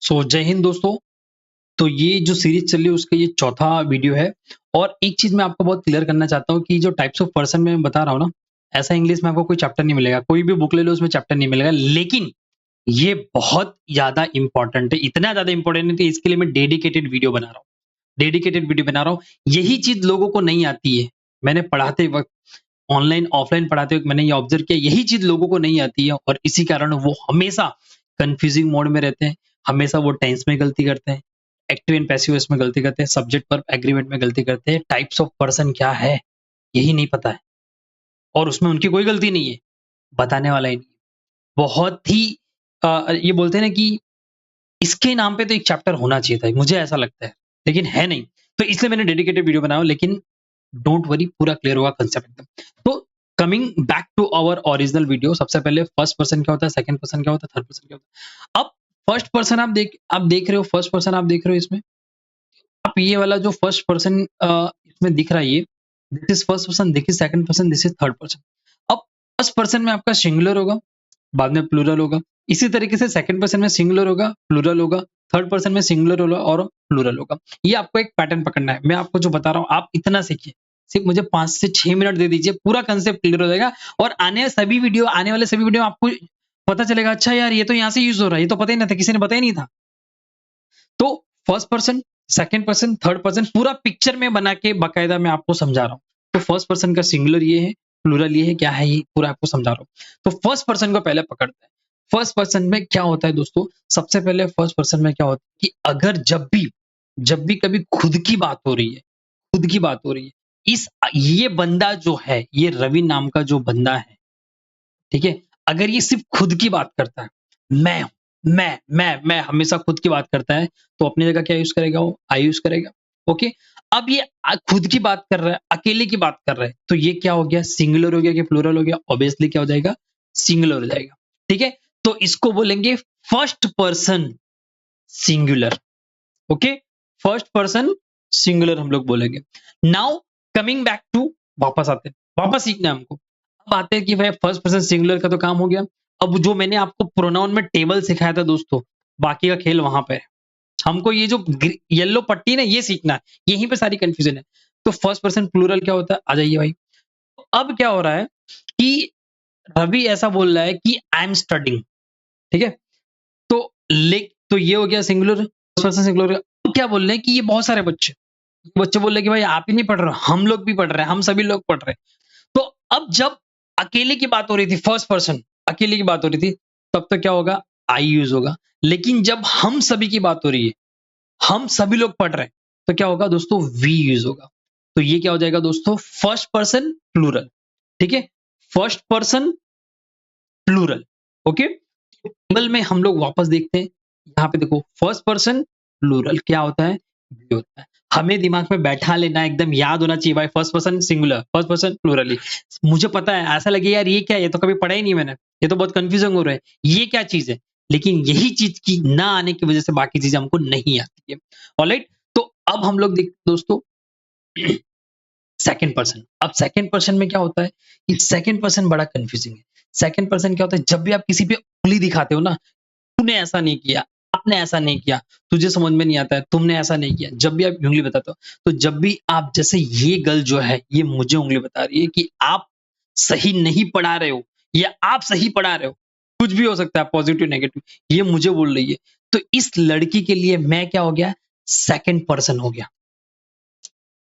सो जय हिंद दोस्तों। तो ये जो सीरीज चल रही है उसका ये चौथा वीडियो है और एक चीज मैं आपको बहुत क्लियर करना चाहता हूँ कि जो टाइप्स ऑफ पर्सन मैं बता रहा हूँ ना, ऐसा इंग्लिश में आपको कोई चैप्टर नहीं मिलेगा, कोई भी बुक ले लो उसमें चैप्टर नहीं मिलेगा। लेकिन ये बहुत ज्यादा इंपॉर्टेंट है, इतना ज्यादा इंपॉर्टेंट है कि इसके लिए मैं डेडिकेटेड वीडियो बना रहा हूँ। डेडिकेटेड वीडियो बना रहा हूँ। यही चीज लोगों को नहीं आती है। मैंने पढ़ाते वक्त ऑनलाइन ऑफलाइन पढ़ाते वक्त मैंने ये ऑब्जर्व किया, यही चीज लोगों को नहीं आती है और इसी कारण वो हमेशा कंफ्यूजिंग मोड में रहते हैं। हमेशा वो टेंस में गलती करते हैं, एक्टिव एंड पैसिव वॉइस में गलती करते हैं, सब्जेक्ट पर एग्रीमेंट में गलती करते हैं। टाइप्स ऑफ पर्सन क्या है यही नहीं पता है और उसमें उनकी कोई गलती नहीं है, बताने वाला ही नहीं है। बहुत ही ये बोलते हैं ना कि इसके नाम पे तो एक चैप्टर होना चाहिए था, मुझे ऐसा लगता है, लेकिन है नहीं। तो इसलिए मैंने डेडिकेटेड वीडियो बनाया, लेकिन डोंट वरी, पूरा क्लियर होगा कांसेप्ट एकदम। तो coming back to our original video, सबसे पहले फर्स्ट पर्सन क्या होता है, सेकंड पर्सन क्या होता है, थर्ड पर्सन क्या होता है। अब फर्स्ट पर्सन आप देख रहे हो, फर्स्ट पर्सन आप देख रहे हो इसमें। आप ये वाला जो फर्स्ट पर्सन इसमें दिख रहा है, ये this is first person, this is second person, this is third person. अब फर्स्ट पर्सन में आपका सिंगुलर होगा, बाद में प्लूरल होगा। इसी तरीके से सेकंड पर्सन में सिंगुलर होगा, प्लूरल होगा, थर्ड पर्सन में सिंगुलर होगा और प्लूरल होगा। ये आपको एक पैटर्न पकड़ना है। मैं आपको जो बता रहा हूँ आप इतना सीखिए, सिर्फ मुझे 5 से 6 मिनट दे दीजिए, पूरा कांसेप्ट क्लियर हो जाएगा और आने वाले सभी वीडियो आपको पता चलेगा, अच्छा यार ये तो यहाँ से यूज हो रहा है, ये तो पता ही नहीं था, किसी ने बताया नहीं था। तो first person, second person, third person पूरा पिक्चर में बना के बाकायदा मैं आपको समझा रहा हूँ। तो फर्स्ट पर्सन का सिंगुलर ये है, प्लूरल ये है, क्या है ये पूरा आपको समझा रहा हूँ। तो फर्स्ट पर्सन को पहले पकड़ते हैं। फर्स्ट पर्सन में क्या होता है दोस्तों, सबसे पहले फर्स्ट पर्सन में क्या होता है कि अगर जब भी कभी खुद की बात हो रही है, खुद की बात हो रही है, इस ये बंदा जो है, ये रवि नाम का जो बंदा है, ठीक है, अगर ये सिर्फ खुद की बात करता है, मैं हूं, मैं हमेशा खुद की बात करता है, तो अपनी जगह क्या यूज करेगा, वो आई यूज करेगा। ओके। अब ये खुद की बात कर रहा है, अकेले की बात कर रहा है, तो ये क्या हो गया, सिंगुलर हो गया कि प्लूरल हो गया, ऑब्वियसली क्या हो जाएगा, सिंगुलर हो जाएगा। ठीक है। तो इसको बोलेंगे first person singular. Okay. First person singular हम लोग बोलेंगे। नाउ कमिंग बैक टू, वापस सीखना है हमको। अब आते हैं कि भाई फर्स्ट पर्सन सिंगुलर का तो काम हो गया। अब जो मैंने आपको प्रोनाउन में टेबल सिखाया था दोस्तों, बाकी का खेल वहां पे है। हमको ये जो येलो पट्टी ना ये सीखना है, यहीं पे सारी कंफ्यूजन है। तो फर्स्ट पर्सन प्लूरल क्या होता है, आ जाइए भाई। तो अब क्या हो रहा है कि रवि ऐसा बोल रहा है कि आई एम स्टडिंग, ठीक है। तो तो ये हो गया सिंगुलर, फर्स्ट पर्सन सिंगुलर। अब क्या बोल रहे हैं कि ये बहुत सारे बच्चे, बच्चे बोल रहे हैं कि भाई आप ही नहीं पढ़ रहे हो, हम लोग भी पढ़ रहे हैं, हम सभी लोग पढ़ रहे हैं। तो अब जब अकेले की बात हो रही थी, फर्स्ट पर्सन अकेले की बात हो रही थी, तब तो क्या होगा, आई यूज होगा। लेकिन जब हम सभी की बात हो रही है, हम सभी लोग पढ़ रहे हैं, तो क्या होगा दोस्तों, वी यूज होगा। तो ये क्या हो जाएगा दोस्तों, फर्स्ट पर्सन प्लूरल। ठीक है। First person plural. Okay. Table में हम लोग वापस देखते हैं, यहाँ पे देखो फर्स्ट पर्सन प्लूरल क्या होता है, भी होता है। हमें दिमाग में बैठा लेना, एकदम याद होना चाहिए भाई, first person singular, first person plural ही। मुझे पता है ऐसा लगे यार ये क्या है, ये तो कभी पढ़ा ही नहीं मैंने, ये तो बहुत कंफ्यूजिंग हो रहा है, ये क्या चीज है। लेकिन यही चीज की ना आने की वजह से बाकी चीजें हमको नहीं आती है। ऑलराइट। तो अब हम लोग देखते दोस्तों सेकंड पर्सन। अब सेकंड पर्सन में क्या होता है कि सेकंड पर्सन बड़ा कंफ्यूजिंग है। सेकंड पर्सन क्या होता है, जब भी आप किसी पे उंगली दिखाते हो ना, तूने ऐसा नहीं किया, आपने ऐसा नहीं किया, तुझे समझ में नहीं आता है, तुमने ऐसा नहीं किया, जब भी आप उंगली बताते हो, तो जब भी आप, जैसे ये गर्ल जो है ये मुझे उंगली बता रही है कि आप सही नहीं पढ़ा रहे हो या आप सही पढ़ा रहे हो, कुछ भी हो सकता है, पॉजिटिव नेगेटिव, ये मुझे बोल रही है। तो इस लड़की के लिए मैं क्या हो गया, सेकंड पर्सन हो गया।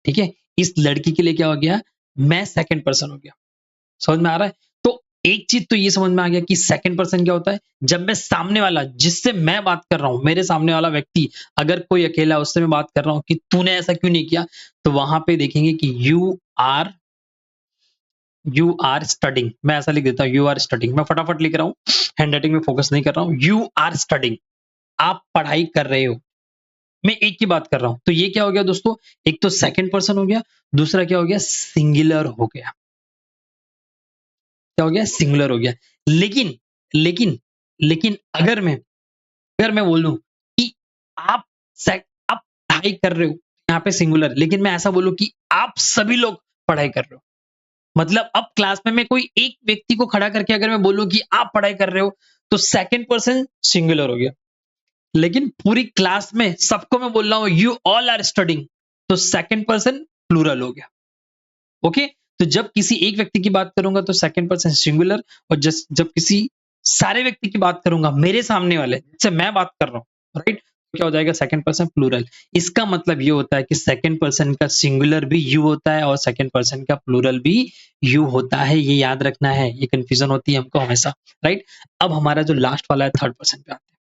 ठीक है। इस लड़की के लिए क्या हो गया, मैं सेकंड पर्सन हो गया। समझ में आ रहा है। तो एक चीज तो ये समझ में आ गया कि सेकंड पर्सन क्या होता है, जब मैं सामने वाला, जिससे मैं बात कर रहा हूं, मेरे सामने वाला व्यक्ति अगर कोई अकेला है, उससे मैं बात कर रहा हूं कि तूने ऐसा क्यों नहीं किया, तो वहां पे देखेंगे कि यू आर स्टडिंग। मैं ऐसा लिख देता हूं, यू आर स्टडिंग। मैं फटाफट लिख रहा हूं, हैंड राइटिंग में फोकस नहीं कर रहा हूं। यू आर स्टडिंग, आप पढ़ाई कर रहे हो। मैं एक की बात कर रहा हूं। तो ये क्या हो गया दोस्तों, एक तो सेकंड पर्सन हो गया, दूसरा क्या हो गया, सिंगुलर हो गया। क्या हो गया, सिंगुलर हो गया। लेकिन लेकिन लेकिन अगर मैं बोलूं कि आप आप पढ़ाई कर रहे हो, यहाँ पे सिंगुलर, लेकिन मैं ऐसा बोलूं कि आप सभी लोग पढ़ाई कर रहे हो, मतलब अब क्लास में मैं कोई एक व्यक्ति को खड़ा करके अगर मैं बोलूं कि आप पढ़ाई कर रहे हो, तो सेकंड पर्सन सिंगुलर हो गया। लेकिन पूरी क्लास में सबको मैं बोल रहा हूँ यू ऑल आर स्टडिंग, तो सेकंड पर्सन प्लूरल हो गया। ओके, तो जब किसी एक व्यक्ति की बात करूंगा तो सेकंड पर्सन सिंगुलर, और जब किसी सारे व्यक्ति की बात करूंगा मेरे सामने वाले से मैं बात कर रहा हूँ, राइट, क्या हो जाएगा सेकंड पर्सन प्लूरल। इसका मतलब ये होता है कि सेकंड पर्सन का सिंगुलर भी यू होता है और सेकंड पर्सन का प्लूरल भी यू होता है, ये याद रखना है, ये कंफ्यूजन होती है हमको हमेशा, राइट। अब हमारा जो लास्ट वाला है थर्ड पर्सन पे आते हैं।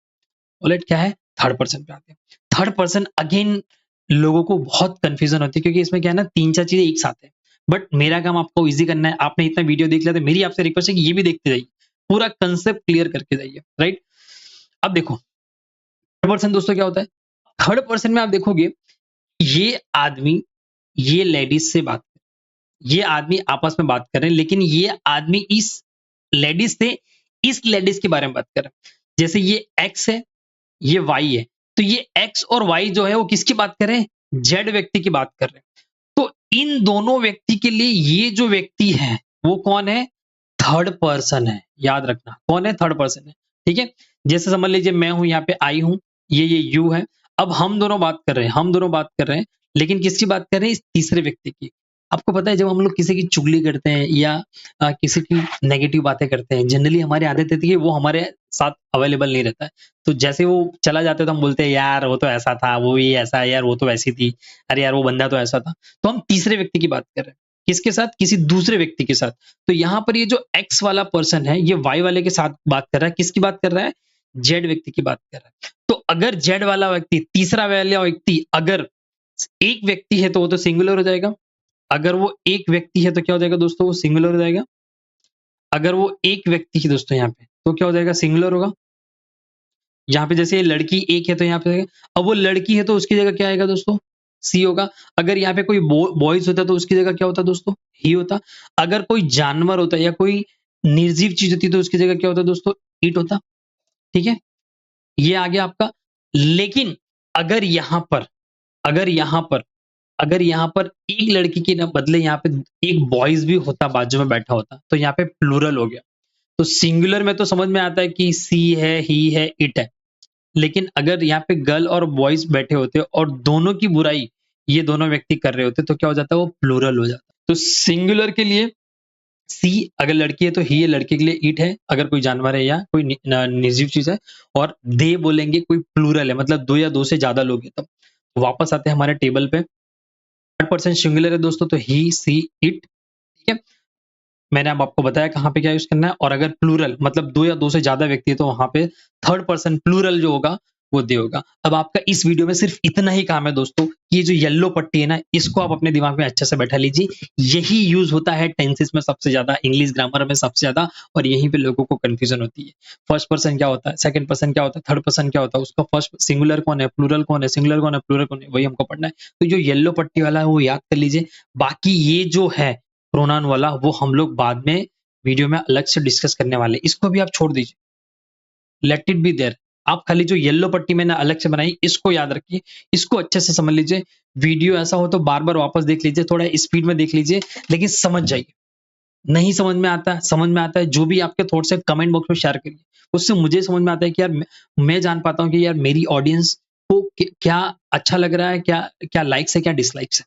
ऑलराइट, क्या है, थर्ड पर्सन पे आते हैं। थर्ड पर्सन अगेन लोगों को बहुत कंफ्यूजन होती है, क्योंकि इसमें क्या है ना, तीन चार चीजें एक साथ है, बट मेरा काम आपको इजी करना है। आपने इतना वीडियो देख लिया तो मेरी आपसे रिक्वेस्ट है कि ये भी देखते जाइए, पूरा कंसेप्ट क्लियर करके जाइए, राइट। अब देखो थर्ड पर्सन दोस्तों क्या होता है। थर्ड पर्सन में आप देखोगे ये आदमी ये लेडीज से बात, ये आदमी आपस में बात कर रहे हैं, लेकिन ये आदमी इस लेडीज से इस लेडीज के बारे में बात कर रहा है। जैसे ये एक्स है, ये वाई है, तो ये एक्स और वाई जो है वो किसकी बात कर रहे हैं, जेड व्यक्ति की बात कर रहे हैं। तो इन दोनों व्यक्ति के लिए ये जो व्यक्ति है वो कौन है, थर्ड पर्सन है। याद रखना कौन है, थर्ड पर्सन है, ठीक है। जैसे समझ लीजिए मैं हूं यहाँ पे आई हूं, ये यू है। अब हम दोनों बात कर रहे हैं, हम दोनों बात कर रहे हैं, लेकिन किसकी बात कर रहे हैं, इस तीसरे व्यक्ति की। आपको पता है जब हम लोग किसी की चुगली करते हैं या किसी की नेगेटिव बातें करते हैं, जनरली हमारी आदत रहती है कि वो हमारे साथ अवेलेबल नहीं रहता है। तो जैसे वो चला जाता है तो हम बोलते हैं यार वो तो ऐसा था, वो भी ऐसा है यार, वो तो वैसी थी, अरे यार वो बंदा तो ऐसा था। तो हम तीसरे व्यक्ति की बात कर रहे हैं, किसके साथ, किसी दूसरे व्यक्ति के साथ। तो यहाँ पर ये जो एक्स वाला पर्सन है ये वाई वाले के साथ बात कर रहा है, किसकी बात कर रहा है, जेड व्यक्ति की बात कर रहा है। तो अगर जेड वाला व्यक्ति, तीसरा वाला व्यक्ति अगर एक व्यक्ति है तो वो तो सिंगुलर हो जाएगा। अगर वो एक व्यक्ति है तो क्या हो जाएगा दोस्तों, वो सिंगुलर हो जाएगा। अगर वो एक व्यक्ति है दोस्तों यहाँ पे तो क्या हो जाएगा, सिंगुलर होगा। यहाँ पे जैसे लड़की एक है तो यहाँ पे, अब वो लड़की है तो उसकी जगह क्या आएगा दोस्तों, सी होगा। अगर यहाँ पे कोई बॉयज होता तो उसकी जगह क्या होता दोस्तों, ही होता। अगर कोई जानवर होता या कोई निर्जीव चीज होती तो उसकी जगह क्या होता दोस्तों, इट होता, ठीक है। ये आ गया आपका। लेकिन अगर यहाँ पर अगर यहाँ पर अगर यहाँ पर एक लड़की के ना बदले यहाँ पे एक बॉयज भी होता, बाजू में बैठा होता, तो यहाँ पे प्लूरल हो गया। तो सिंगुलर में तो समझ में आता है कि सी है, ही है, इट है। लेकिन अगर यहाँ पे गर्ल और बॉयज बैठे होते और दोनों की बुराई ये दोनों व्यक्ति कर रहे होते तो क्या हो जाता है, वो प्लूरल हो जाता। तो सिंगुलर के लिए सी, अगर लड़की है तो ही है, लड़के के लिए इट है, अगर कोई जानवर है या कोई निर्जीव चीज है। और दे बोलेंगे कोई प्लूरल है, मतलब दो या दो से ज्यादा लोग हैं। तब वापस आते हैं हमारे टेबल पे। 100% सिंगुलर है दोस्तों तो ही, सी, इट, ठीक है। मैंने अब आपको बताया कहाँ पे क्या यूज करना है। और अगर प्लूरल मतलब दो या दो से ज्यादा व्यक्ति है तो वहां पे थर्ड पर्सन प्लूरल जो होगा वो दे होगा। अब आपका इस वीडियो में सिर्फ इतना ही काम है दोस्तों, कि ये जो येलो पट्टी है ना इसको आप अपने दिमाग में अच्छे से बैठा लीजिए। यही यूज होता है टेंसेस में सबसे ज्यादा, इंग्लिश ग्रामर में सबसे ज्यादा, और यहीं पे लोगों को कंफ्यूजन होती है। फर्स्ट पर्सन क्या होता है, सेकंड पर्सन क्या होता है, थर्ड पर्सन क्या होता है, उसका फर्स्ट सिंगुलर कौन है, प्लूरल कौन है, सिंगुलर कौन है, प्लूरल कौन है, वही हमको पढ़ना है। तो जो येलो पट्टी वाला है वो याद कर लीजिए। बाकी ये जो है प्रोनाउन वाला वो हम लोग बाद में वीडियो में अलग से डिस्कस करने वाले, इसको भी आप छोड़ दीजिए, लेट इट बी देयर। आप खाली जो येलो पट्टी मैंने अलग से बनाई इसको याद रखिए, इसको अच्छे से समझ लीजिए। वीडियो ऐसा हो तो बार बार वापस देख लीजिए, थोड़ा स्पीड में देख लीजिए, लेकिन समझ जाइए। नहीं समझ में आता है, समझ में आता है, जो भी आपके थॉट्स है कमेंट बॉक्स में शेयर करिए। उससे मुझे समझ में आता है कि यार मैं जान पाता हूँ कि यार मेरी ऑडियंस को क्या अच्छा लग रहा है, क्या क्या लाइक्स है, क्या डिसलाइक्स है।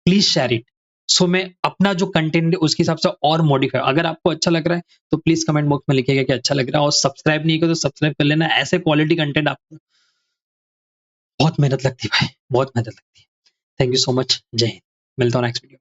Please share it. सो मैं अपना जो कंटेंट है उसके हिसाब से और मॉडिफाई, अगर आपको अच्छा लग रहा है तो प्लीज कमेंट बॉक्स में लिखिएगा कि अच्छा लग रहा है, और सब्सक्राइब नहीं किया तो सब्सक्राइब कर लेना। ऐसे क्वालिटी कंटेंट आपको बहुत मेहनत लगती है भाई, बहुत मेहनत लगती है। थैंक यू सो मच, जय हिंद। मिलता हूँ नेक्स्ट वीडियो।